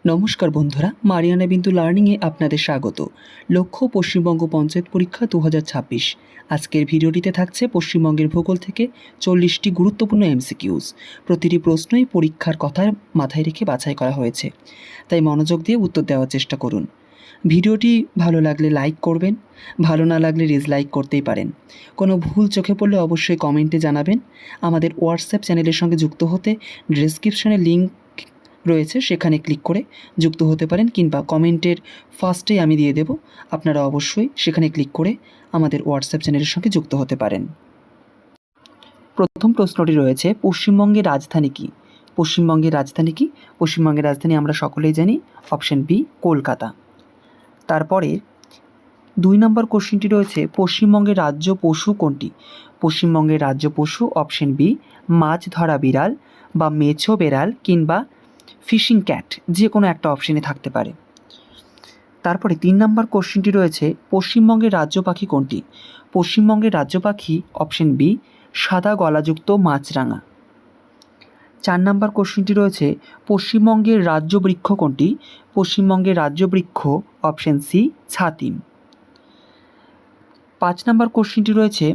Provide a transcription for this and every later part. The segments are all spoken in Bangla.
নমস্কার বন্ধুরা, মারিয়ানা বিন্দু লার্নিংয়ে আপনাদের স্বাগত। লক্ষ্য পশ্চিমবঙ্গ পঞ্চায়েত পরীক্ষা 2026। আজকের ভিডিওটিতে থাকছে পশ্চিমবঙ্গের ভূগোল থেকে 40টি গুরুত্বপূর্ণ এমসিকিউজ। প্রতিটি প্রশ্নই পরীক্ষার কথা মাথায় রেখে বাছাই করা হয়েছে, তাই মনোযোগ দিয়ে উত্তর দেওয়ার চেষ্টা করুন। ভিডিওটি ভালো লাগলে লাইক করবেন, ভালো না লাগলে ডিসলাইক করতেই পারেন। কোনো ভুল চোখে পড়লে অবশ্যই কমেন্টে জানাবেন। আমাদের হোয়াটসঅ্যাপ চ্যানেলের সঙ্গে যুক্ত হতে ডেসক্রিপশনে লিঙ্ক রয়েছে, সেখানে ক্লিক করে যুক্ত হতে পারেন, কিংবা কমেন্টের ফার্স্টেই আমি দিয়ে দেব, আপনারা অবশ্যই সেখানে ক্লিক করে আমাদের হোয়াটসঅ্যাপ চ্যানেলের সঙ্গে যুক্ত হতে পারেন। প্রথম প্রশ্নটি রয়েছে, পশ্চিমবঙ্গের রাজধানী কী? পশ্চিমবঙ্গের রাজধানী কী? পশ্চিমবঙ্গের রাজধানী আমরা সকলেই জানি, অপশন বি কলকাতা। তারপরে 2 নম্বর কোশ্চেনটি রয়েছে, পশ্চিমবঙ্গের রাজ্য পশু কোনটি? পশ্চিমবঙ্গের রাজ্য পশু অপশন বি মাছ ধরা বিড়াল বা মেছো বেড়াল কিংবা ফিশিং ক্যাট, যে কোনো একটা অপশনে থাকতে পারে। তারপরে 3 নম্বর কোশ্চেনটি রয়েছে, পশ্চিমবঙ্গের রাজ্য পাখি কোনটি? পশ্চিমবঙ্গের রাজ্য পাখি অপশন বি সাদা গলাযুক্ত মাছরাঙা। 4 নম্বর কোশ্চেনটি রয়েছে, পশ্চিমবঙ্গের রাজ্য বৃক্ষ কোনটি? পশ্চিমবঙ্গের রাজ্য বৃক্ষ অপশন সি ছাতিম। 5 নম্বর কোশ্চেনটি রয়েছে,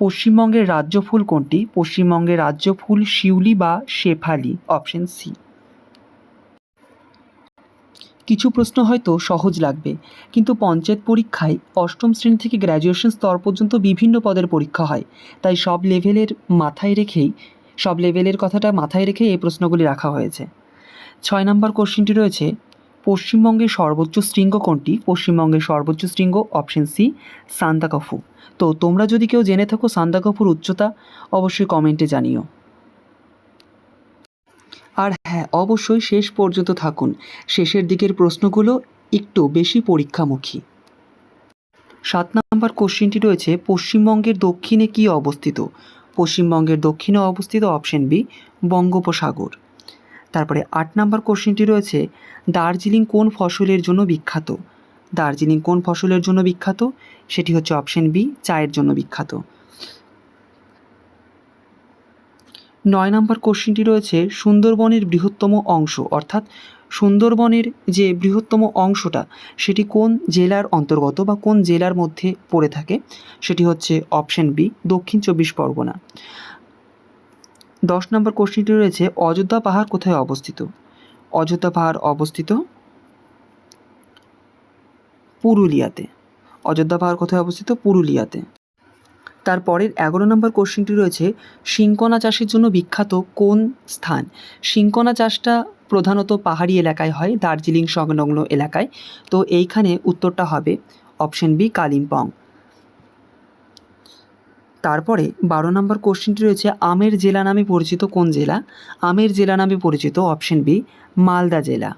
পশ্চিমবঙ্গের রাজ্য ফুল কোনটি? পশ্চিমবঙ্গের রাজ্য ফুল শিউলি বা শেফালি, অপশন সি। কিছু প্রশ্ন হয়তো সহজ লাগবে, কিন্তু পঞ্চায়েত পরীক্ষায় অষ্টম শ্রেণী থেকে গ্র্যাজুয়েশন স্তর পর্যন্ত বিভিন্ন পদের পরীক্ষা হয়, তাই সব লেভেলের কথাটা মাথায় রেখেই এই প্রশ্নগুলি রাখা হয়েছে। 6 নম্বর কোশ্চেনটি রয়েছে, পশ্চিমবঙ্গের সর্বোচ্চ শৃঙ্গ কোনটি? পশ্চিমবঙ্গের সর্বোচ্চ শৃঙ্গ অপশন সি সান্দাকফু। তো তোমরা যদি কেউ জেনে থাকো সান্দাকফুর উচ্চতা, অবশ্যই কমেন্টে জানিও। আর হ্যাঁ, অবশ্যই শেষ পর্যন্ত থাকুন, শেষের দিকের প্রশ্নগুলো একটু বেশি পরীক্ষামুখী। 7 নম্বর কোশ্চেনটি রয়েছে, পশ্চিমবঙ্গের দক্ষিণে কী অবস্থিত? পশ্চিমবঙ্গের দক্ষিণে অবস্থিত অপশন বি বঙ্গোপসাগর। তারপরে 8 নম্বর কোশ্চেনটি রয়েছে, দার্জিলিং কোন ফসলের জন্য বিখ্যাত? দার্জিলিং কোন ফসলের জন্য বিখ্যাত? সেটি হচ্ছে অপশন বি চায়ের জন্য বিখ্যাত। 9 নম্বর কোশ্চেনটি রয়েছে, সুন্দরবনের বৃহত্তম অংশ, অর্থাৎ সুন্দরবনের যে বৃহত্তম অংশটা, সেটি কোন জেলার অন্তর্গত বা কোন জেলার মধ্যে পড়ে থাকে? সেটি হচ্ছে অপশন বি দক্ষিণ 24 পরগনা। 10 নম্বর কোশ্চেনটি রয়েছে, অযোধ্যা পাহাড় কোথায় অবস্থিত? অযোধ্যা পাহাড় অবস্থিত পুরুলিয়াতে। অযোধ্যা পাহাড় কোথায় অবস্থিত? পুরুলিয়াতে। তারপরের 11 নম্বর কোশ্চেনটি রয়েছে, শিংকনা চাষের জন্য বিখ্যাত কোন স্থান? শিংকনা চাষটা প্রধানত পাহাড়ি এলাকায় হয়, দার্জিলিং সংলগ্ন এলাকায়। তো এইখানে উত্তরটা হবে অপশন বি কালিম্পং। তারপরে 12 নম্বর কোশ্চেনটি রয়েছে, আমের জেলা নামে পরিচিত কোন জেলা? আমের জেলা নামে পরিচিত অপশন বি মালদা জেলা।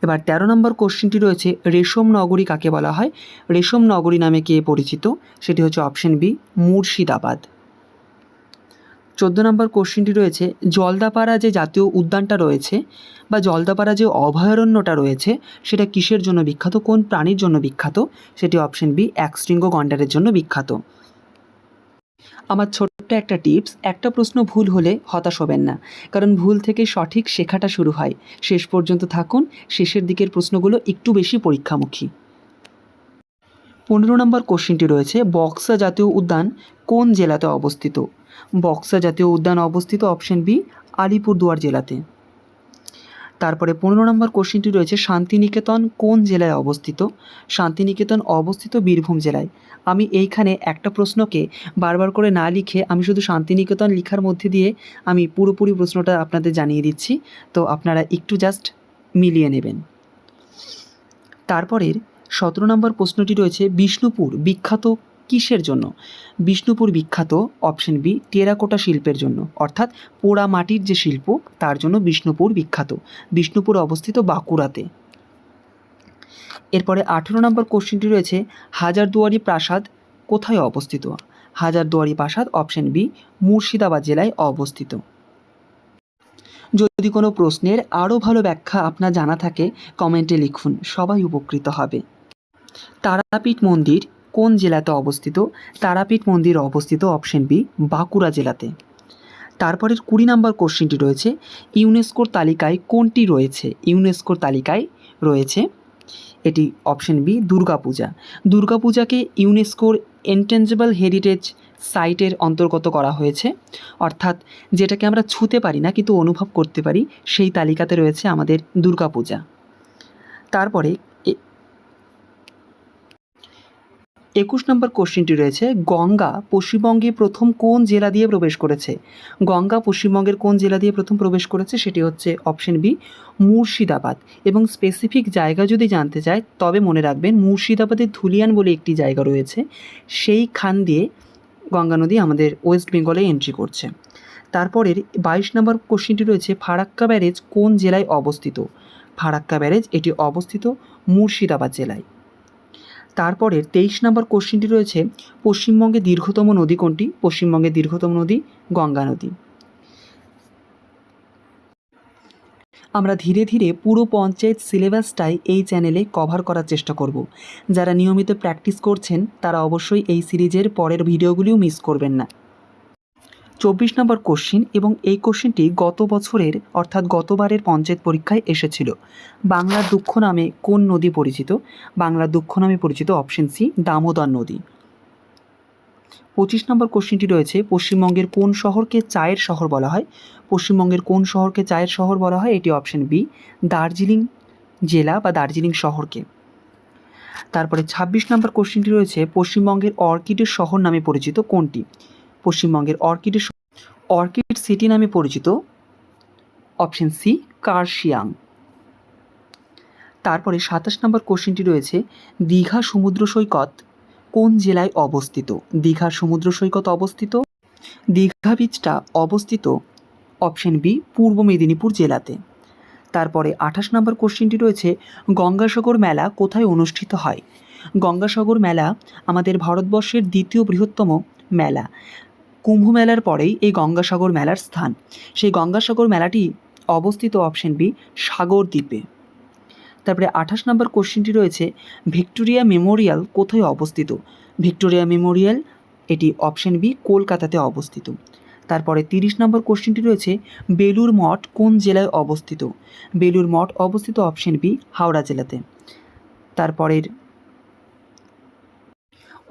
এবার 13 নম্বর কোশ্চেনটি রয়েছে, রেশম নগরী কাকে বলা হয়? রেশম নগরী নামে কে পরিচিত? সেটি হচ্ছে অপশন বি মুর্শিদাবাদ। 14 নম্বর কোশ্চেনটি রয়েছে, জলদাপাড়া যে জাতীয় উদ্যানটা রয়েছে বা জলদাপাড়া যে অভয়ারণ্যটা রয়েছে, সেটা কিসের জন্য বিখ্যাত? কোন প্রাণীর জন্য বিখ্যাত? সেটি অপশন বি একশৃঙ্গ গন্ডারের জন্য বিখ্যাত। আমার ছোট্ট একটা টিপস, একটা প্রশ্ন ভুল হলে হতাশ হবেন না, কারণ ভুল থেকে সঠিক শেখাটা শুরু হয়। শেষ পর্যন্ত থাকুন, শেষের দিকের প্রশ্নগুলো একটু বেশি পরীক্ষামুখী। 15 নম্বর কোশ্চেনটি রয়েছে, বক্সা জাতীয় উদ্যান কোন জেলাতে অবস্থিত? বক্সা জাতীয় উদ্যান অবস্থিত অপশন বি আলিপুরদুয়ার জেলাতে। তারপরে 15 নম্বর কোশ্চেনটি রয়েছে, শান্তিনিকেতন কোন জেলায় অবস্থিত? শান্তিনিকেতন অবস্থিত বীরভূম জেলায়। আমি এইখানে একটা প্রশ্নকে বারবার করে না লিখে আমি শুধু শান্তিনিকেতন লেখার মধ্যে দিয়ে আমি পুরোপুরি প্রশ্নটা আপনাদের জানিয়ে দিচ্ছি, তো আপনারা একটু জাস্ট মিলিয়ে নেবেন। তারপরের 17 নম্বর প্রশ্নটি রয়েছে, বিষ্ণুপুর বিখ্যাত কিসের জন্য? বিষ্ণুপুর বিখ্যাত অপশন বি টেরাকোটা শিল্পের জন্য, অর্থাৎ পোড়া মাটির যে শিল্প, তার জন্য বিষ্ণুপুর বিখ্যাত। বিষ্ণুপুর অবস্থিত বাঁকুড়াতে। এরপরে 18 নম্বর কোশ্চেনটি রয়েছে, হাজারদুয়ারি প্রাসাদ কোথায় অবস্থিত? হাজারদুয়ারি প্রাসাদ অপশন বি মুর্শিদাবাদ জেলায় অবস্থিত। যদি কোনো প্রশ্নের আরও ভালো ব্যাখ্যা আপনার জানা থাকে, কমেন্টে লিখুন, সবাই উপকৃত হবে। তারাপীঠ মন্দির কোন জেলাতে অবস্থিত? তারাপীঠ মন্দির অবস্থিত অপশন বি বাঁকুড়া জেলাতে। তারপরের 20 নম্বর কোশ্চেনটি রয়েছে, ইউনেস্কোর তালিকায় কোনটি রয়েছে? ইউনেস্কোর তালিকায় রয়েছে, এটি অপশন বি, দুর্গাপূজা। দুর্গাপূজাকে ইউনেস্কোর ইনটেনজিবল হেরিটেজ সাইটের অন্তর্গত করা হয়েছে, অর্থাৎ যেটাকে আমরা ছুঁতে পারি না কিন্তু অনুভব করতে পারি, সেই তালিকাতে রয়েছে আমাদের দুর্গাপূজা। তারপরে 21 নম্বর কোশ্চেনটি রয়েছে, গঙ্গা পশ্চিমবঙ্গে প্রথম কোন জেলা দিয়ে প্রবেশ করেছে? গঙ্গা পশ্চিমবঙ্গের কোন জেলা দিয়ে প্রথম প্রবেশ করেছে? সেটি হচ্ছে অপশন বি, মুর্শিদাবাদ। এবং স্পেসিফিক জায়গা যদি জানতে চায় তবে মনে রাখবেন মুর্শিদাবাদের ধুলিয়ান বলে একটি জায়গা রয়েছে, সেইখান দিয়ে গঙ্গা নদী আমাদের ওয়েস্ট বেঙ্গলে এন্ট্রি করছে। তারপরের 22 নম্বর কোশ্চেনটি রয়েছে, ফারাক্কা ব্যারেজ কোন জেলায় অবস্থিত? ফারাক্কা ব্যারেজ এটি অবস্থিত মুর্শিদাবাদ জেলায়। তারপরের 23 নম্বর কোশ্চেনটি রয়েছে, পশ্চিমবঙ্গের দীর্ঘতম নদী কোনটি? পশ্চিমবঙ্গের দীর্ঘতম নদী গঙ্গা নদী। আমরা ধীরে ধীরে পুরো পঞ্চায়েত সিলেবাসটাই এই চ্যানেলে কভার করার চেষ্টা করব। যারা নিয়মিত প্র্যাকটিস করছেন তারা অবশ্যই এই সিরিজের পরের ভিডিওগুলিও মিস করবেন না। 24 নম্বর কোশ্চিন, এবং এই কোশ্চিনটি গত বছরের অর্থাৎ গতবারের পঞ্চায়েত পরীক্ষায় এসেছিল। বাংলার দুঃখ নামে কোন নদী পরিচিত? বাংলার দুঃখ নামে পরিচিত অপশন সি, দামোদর নদী। 25 নম্বর কোশ্চিনটি রয়েছে, পশ্চিমবঙ্গের কোন শহরকে চায়ের শহর বলা হয়? পশ্চিমবঙ্গের কোন শহরকে চায়ের শহর বলা হয়? এটি অপশন বি, দার্জিলিং জেলা বা দার্জিলিং শহরকে। তারপরে 26 নম্বর কোশ্চিনটি রয়েছে, পশ্চিমবঙ্গের অর্কিডের শহর নামে পরিচিত কোনটি? পশ্চিমবঙ্গের অর্কিড সিটি নামে পরিচিত অপশন সি, কার্শিয়াং। তারপরে 27 নম্বর কোশ্চেনটি রয়েছে, দীঘা সমুদ্র সৈকত কোন জেলায় অবস্থিত? দীঘার সমুদ্র সৈকত অবস্থিত, দীঘা বিচটা অবস্থিত অপশন বি, পূর্ব মেদিনীপুর জেলাতে। তারপরে 28 নম্বর কোশ্চেনটি রয়েছে, গঙ্গাসাগর মেলা কোথায় অনুষ্ঠিত হয়? গঙ্গাসাগর মেলা আমাদের ভারতবর্ষের দ্বিতীয় বৃহত্তম মেলা। কুম্ভ মেলার পরেই এই গঙ্গাসাগর মেলার স্থান। সেই গঙ্গাসাগর মেলাটি অবস্থিত অপশন বি, সাগর দ্বীপে। তারপরে 28 নম্বর কোশ্চেনটি রয়েছে, ভিক্টোরিয়া মেমোরিয়াল কোথায় অবস্থিত? ভিক্টোরিয়া মেমোরিয়াল এটি অপশন বি, কলকাতাতে অবস্থিত। তারপরে 30 নম্বর কোশ্চেনটি রয়েছে, বেলুর মঠ কোন জেলায় অবস্থিত? বেলুর মঠ অবস্থিত অপশন বি, হাওড়া জেলাতে। তারপরের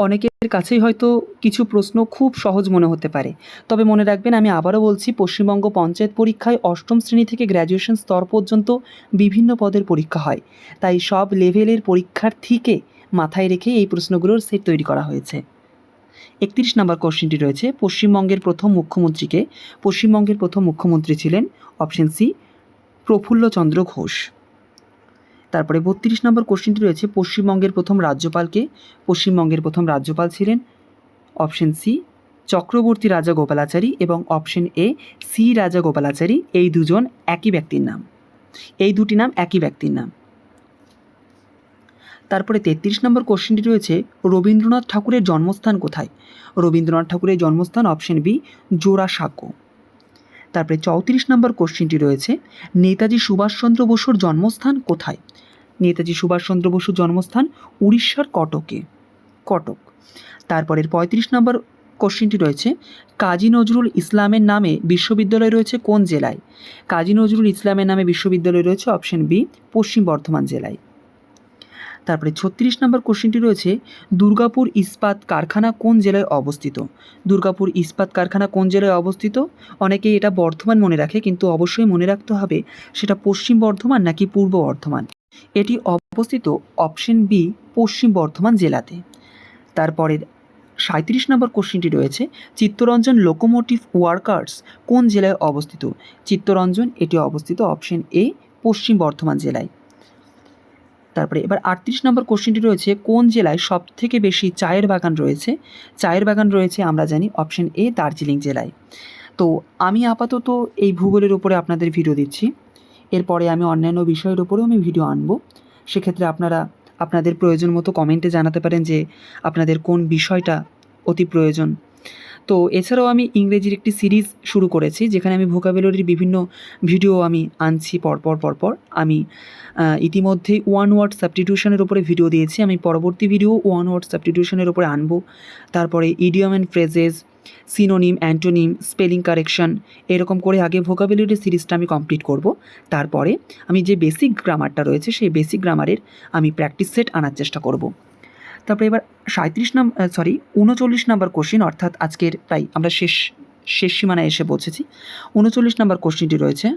অনেকের কাছেই হয়তো কিছু প্রশ্ন খুব সহজ মনে হতে পারে, তবে মনে রাখবেন, আমি আবারও বলছি, পশ্চিমবঙ্গ পঞ্চায়েত পরীক্ষায় অষ্টম শ্রেণী থেকে গ্র্যাজুয়েশন স্তর পর্যন্ত বিভিন্ন পদের পরীক্ষা হয়, তাই সব লেভেলের পরীক্ষার্থীকে মাথায় রেখে এই প্রশ্নগুলোর সেট তৈরি করা হয়েছে। 31 নম্বর কোশ্চেনটি রয়েছে, পশ্চিমবঙ্গের প্রথম মুখ্যমন্ত্রীকে? পশ্চিমবঙ্গের প্রথম মুখ্যমন্ত্রী ছিলেন অপশন সি, প্রফুল্লচন্দ্র ঘোষ। তারপরে 32 নম্বর কোশ্চেনটি রয়েছে, পশ্চিমবঙ্গের প্রথম রাজ্যপালকে? পশ্চিমবঙ্গের প্রথম রাজ্যপাল ছিলেন অপশন সি, চক্রবর্তী রাজা গোপালাচারী, এবং অপশন এ, সি রাজা গোপালাচারী। এই দুজন একই ব্যক্তির নাম, এই দুটি নাম একই ব্যক্তির নাম। তারপরে 33 নম্বর কোশ্চেনটি রয়েছে, রবীন্দ্রনাথ ঠাকুরের জন্মস্থান কোথায়? রবীন্দ্রনাথ ঠাকুরের জন্মস্থান অপশন বি, জোড়াসাঁকো। তারপরে 34 নম্বর কোশ্চেনটি রয়েছে, নেতাজি সুভাষচন্দ্র বসুর জন্মস্থান কোথায়? নেতাজি সুভাষচন্দ্র বসুর জন্মস্থান উড়িষ্যার কটকে, কটক। তারপরের 35 নম্বর কোশ্চেনটি রয়েছে, কাজী নজরুল ইসলামের নামে বিশ্ববিদ্যালয় রয়েছে কোন জেলায়? কাজী নজরুল ইসলামের নামে বিশ্ববিদ্যালয় রয়েছে অপশন বি, পশ্চিম বর্ধমান জেলায়। তারপরে 36 নম্বর কোশ্চেনটি রয়েছে, দুর্গাপুর ইস্পাত কারখানা কোন জেলায় অবস্থিত? দুর্গাপুর ইস্পাত কারখানা কোন জেলায় অবস্থিত? অনেকেই এটা বর্ধমান মনে রাখে, কিন্তু অবশ্যই মনে রাখতে হবে সেটা পশ্চিম বর্ধমান নাকি পূর্ব বর্ধমান। এটি অবস্থিত অপশন বি, পশ্চিম বর্ধমান জেলাতে। তারপরে 37 নম্বর কোশ্চেনটি রয়েছে, চিত্তরঞ্জন লোকোমোটিভ ওয়ার্কার্স কোন জেলায় অবস্থিত? চিত্তরঞ্জন এটি অবস্থিত অপশন এ, পশ্চিম বর্ধমান জেলায়। তারপরে এবার 38 নম্বর কোশ্চেনটি রয়েছে, কোন জেলায় সবথেকে বেশি চায়ের বাগান রয়েছে? চায়ের বাগান রয়েছে আমরা জানি অপশন এ, দার্জিলিং জেলায়। তো আমি আপাতত এই ভূগোলের উপরে আপনাদের ভিডিও দিচ্ছি, এরপরে আমি অন্যান্য বিষয়ের উপরেও আমি ভিডিও আনবো। সেক্ষেত্রে আপনারা আপনাদের প্রয়োজন মতো কমেন্টে জানাতে পারেন যে আপনাদের কোন বিষয়টা অতি প্রয়োজন। তো এছাড়াও আমি ইংরেজির একটি সিরিজ শুরু করেছি, যেখানে আমি ভোকাবুলারির বিভিন্ন ভিডিও আমি আনছি পরপর। আমি ইতিমধ্যেই ওয়ান ওয়ার্ড সাবস্টিটিউশনের উপরে ভিডিও দিয়েছি, আমি পরবর্তী ভিডিও ওয়ান ওয়ার্ড সাবস্টিটিউশনের উপরে আনবো। তারপরে idiom and phrases, synonym, antonym, spelling correction, এরকম করে আগে ভোকাবুলারি সিরিজটা আমি কমপ্লিট করব। তারপরে আমি যে বেসিক গ্রামারটা রয়েছে সেই বেসিক গ্রামারের আমি প্র্যাকটিস সেট আনার চেষ্টা করব। তারপরে এবার 39 নাম্বার কোশ্চিন, অর্থাৎ আজকের প্রায় আমরা শেষ সীমানায় এসে পৌঁছেছি। 39 নাম্বার কোশ্চিনটি রয়েছে,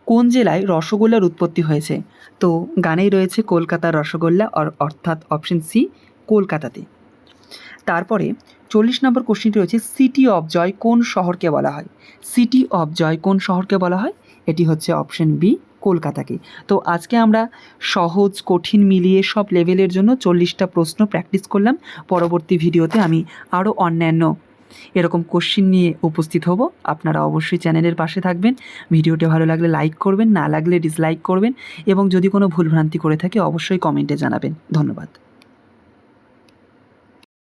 কোন জেলায় রসগোল্লার উৎপত্তি হয়েছে? তো গানেই রয়েছে কলকাতার রসগোল্লা, অর্থাৎ অপশন সি কলকাতাতে। তারপরে 40 নম্বর কোশ্চিনটি রয়েছে, সিটি অফ জয় কোন শহরকে বলা হয়? সিটি অফ জয় কোন শহরকে বলা হয়? এটি হচ্ছে অপশন বি কলকাতাকে। তো আজকে আমরা সহজ কঠিন মিলিয়ে সব লেভেলের জন্য 40টা প্রশ্ন প্র্যাকটিস করলাম। পরবর্তী ভিডিওতে আমি আরও অন্যান্য এরকম কোশ্চিন নিয়ে উপস্থিত হব। আপনারা অবশ্যই চ্যানেলের পাশে থাকবেন। ভিডিওটি ভালো লাগলে লাইক করবেন, না লাগলে ডিসলাইক করবেন এবং যদি কোনো ভুলভ্রান্তি করে থাকে অবশ্যই কমেন্টে জানাবেন। ধন্যবাদ।